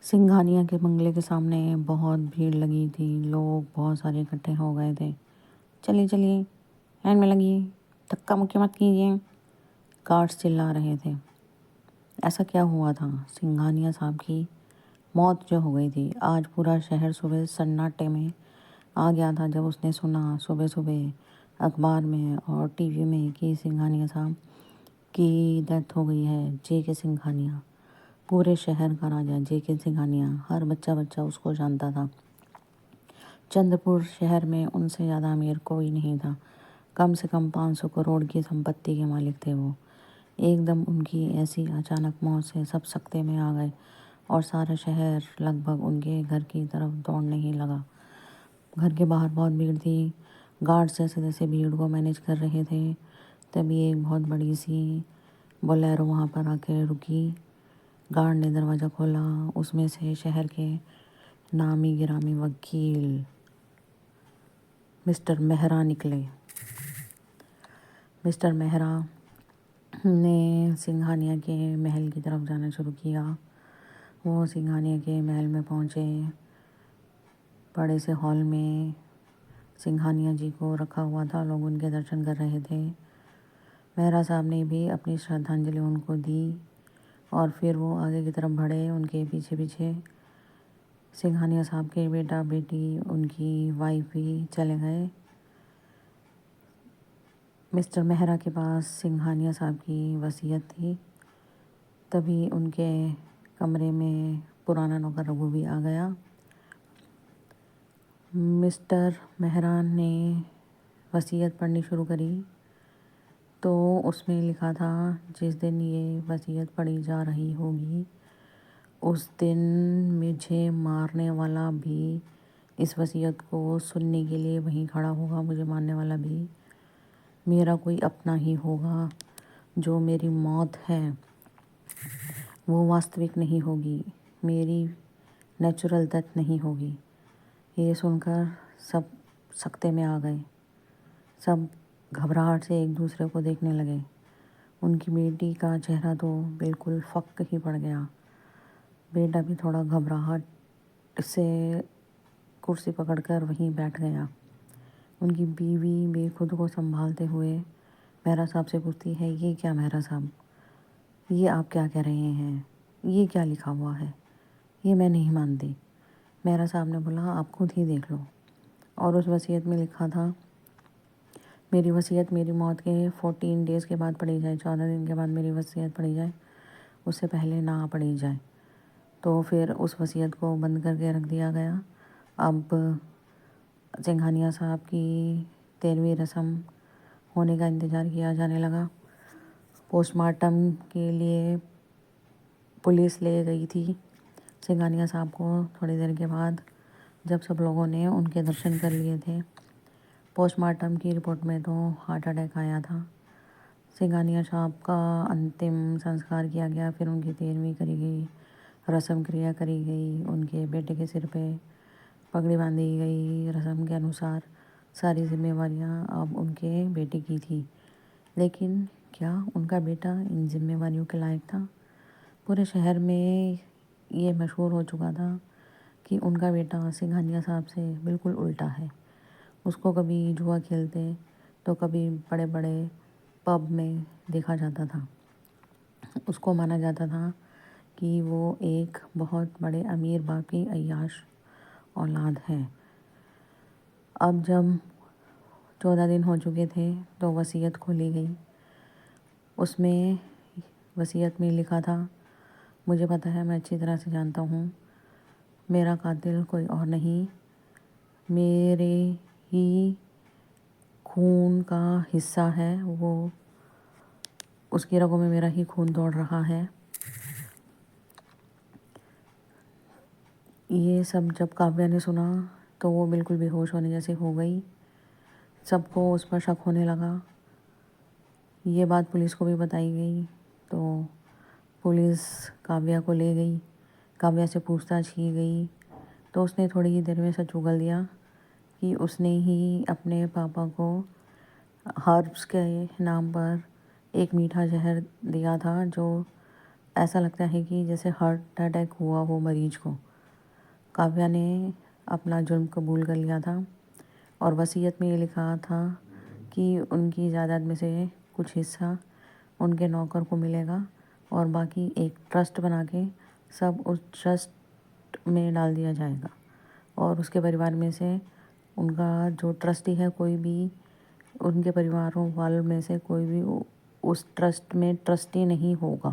سنگھانیہ کے بنگلے کے سامنے بہت بھیڑ لگی تھی، لوگ بہت سارے اکٹھے ہو گئے تھے۔ چلیے چلیے، لائن میں لگیے، دھکا مکی مت کیجیے، گارڈز چلا رہے تھے۔ ایسا کیا ہوا تھا؟ سنگھانیہ صاحب کی موت جو ہو گئی تھی، آج پورا شہر صبح سناٹے میں آ گیا تھا جب اس نے سنا صبح صبح اخبار میں اور ٹی وی میں کہ سنگھانیہ صاحب کی ڈیتھ ہو گئی ہے۔ جے کے سنگھانیہ، پورے شہر کا راجا جے کے سنگھانیہ، ہر بچہ اس کو جانتا تھا۔ چندر پور شہر میں ان سے زیادہ امیر کوئی نہیں تھا، کم سے کم 500 کروڑ کی سمپتی کے مالک تھے وہ۔ ایک دم ان کی ایسی اچانک موت سے سب سکتے میں آ گئے اور سارا شہر لگ بھگ ان کے گھر کی طرف دوڑنے ہی لگا۔ گھر کے باہر بہت بھیڑ تھی، گارڈز جیسے جیسے بھیڑ کو مینیج کر رہے تھے، تبھی ایک بہت بڑی سی بولیرو وہاں پر آ کے رکی۔ گارڈ نے دروازہ کھولا، اس میں سے شہر کے نامی گرامی وکیل مسٹر مہرا نکلے۔ مسٹر مہرا نے سنگھانیہ کے محل کی طرف جانا شروع کیا۔ وہ سنگھانیہ کے محل میں پہنچے۔ بڑے سے ہال میں سنگھانیہ جی کو رکھا ہوا تھا، لوگ ان کے درشن کر رہے تھے۔ مہرا صاحب نے بھی اپنی شردھانجلی ان کو دی اور پھر وہ آگے کی طرف بڑھے، ان کے پیچھے پیچھے سنگھانیہ صاحب کے بیٹا بیٹی، ان کی وائف بھی چلے گئے۔ مسٹر مہرا کے پاس سنگھانیہ صاحب کی وصیت تھی، تبھی ان کے کمرے میں پرانا نوکر رگھو بھی آ گیا۔ مسٹر مہرا نے وصیت پڑھنی شروع کری تو اس میں لکھا تھا، جس دن یہ وصیت پڑھی جا رہی ہوگی اس دن مجھے مارنے والا بھی اس وصیت کو سننے کے لیے وہیں کھڑا ہوگا، مجھے مارنے والا بھی میرا کوئی اپنا ہی ہوگا۔ جو میری موت ہے وہ واستوک نہیں ہوگی، میری نیچرل ڈیتھ نہیں ہوگی۔ یہ سن کر سب سکتے میں آ گئے، سب گھبراہٹ سے ایک دوسرے کو دیکھنے لگے۔ ان کی بیٹی کا چہرہ تو بالکل پھک ہی پڑ گیا، بیٹا بھی تھوڑا گھبراہٹ سے کرسی پکڑ کر وہیں بیٹھ گیا۔ ان کی بیوی بھی خود کو سنبھالتے ہوئے مہرا صاحب سے پوچھتی ہے، یہ کیا مہرا صاحب، یہ آپ کیا کہہ رہے ہیں، یہ کیا لکھا ہوا ہے، یہ میں نہیں مانتی۔ مہرا صاحب نے بولا، آپ خود ہی دیکھ لو۔ اور اس وصیت میں لکھا تھا، میری وصیت میری موت کے 14 ڈیز کے بعد پڑھی جائے، 14 دن کے بعد میری وصیت پڑھی جائے، اس سے پہلے نہ پڑھی جائے۔ تو پھر اس وصیت کو بند کر کے رکھ دیا گیا۔ اب سنگھانیہ صاحب کی 13ویں رسم ہونے کا انتظار کیا جانے لگا۔ پوسٹ مارٹم کے لیے پولیس لے گئی تھی سنگھانیہ صاحب کو تھوڑی دیر کے بعد، جب سب لوگوں نے ان کے درشن کر لیے تھے۔ پوسٹ مارٹم کی رپورٹ میں تو ہارٹ اٹیک آیا تھا۔ سنگھانیہ صاحب کا انتم سنسکار کیا گیا، پھر ان کی 13ویں کری گئی، رسم کریا کری گئی، ان کے بیٹے کے سر پہ پگڑی باندھی گئی۔ رسم کے انوسار ساری ذمہ داریاں اب ان کے بیٹے کی تھی، لیکن کیا ان کا بیٹا ان ذمہ داریوں کے لائق تھا؟ پورے شہر میں یہ مشہور ہو چکا تھا کہ ان کا بیٹا سنگھانیہ صاحب سے بالکل الٹا ہے۔ اس کو کبھی جوا کھیلتے تو کبھی بڑے بڑے پب میں دیکھا جاتا تھا۔ اس کو مانا جاتا تھا کہ وہ ایک بہت بڑے امیر باپ کی عیاش اولاد ہے۔ اب جب 14 دن ہو چکے تھے تو وصیت کھولی گئی۔ اس میں وصیت میں لکھا تھا، مجھے پتہ ہے، میں اچھی طرح سے جانتا ہوں، میرا قاتل کوئی اور نہیں، میرے ہی خون کا حصہ ہے، وہ اس کی رگوں میں میرا ہی خون دوڑ رہا ہے۔ یہ سب جب کاویہ نے سنا تو وہ بالکل بے ہوش ہونے جیسے ہو گئی۔ سب کو اس پر شک ہونے لگا۔ یہ بات پولیس کو بھی بتائی گئی تو پولیس کاویہ کو لے گئی، کاویہ سے پوچھ تاچھ کی گئی تو اس نے تھوڑی ہی دیر میں سچ اگل دیا کہ اس نے ہی اپنے پاپا کو ہربس کے نام پر ایک میٹھا زہر دیا تھا جو ایسا لگتا ہے کہ جیسے ہارٹ اٹیک ہوا ہو مریض کو۔ کاویہ نے اپنا جرم قبول کر لیا تھا اور وصیت میں یہ لکھا تھا کہ ان کی جائیداد میں سے کچھ حصہ ان کے نوکر کو ملے گا اور باقی ایک ٹرسٹ بنا کے سب اس ٹرسٹ میں ڈال دیا جائے گا، اور اس کے پریوار میں سے ان کا جو ٹرسٹی ہے کوئی بھی ان کے پریواروں والوں میں سے کوئی بھی اس ٹرسٹ میں ٹرسٹی نہیں ہوگا۔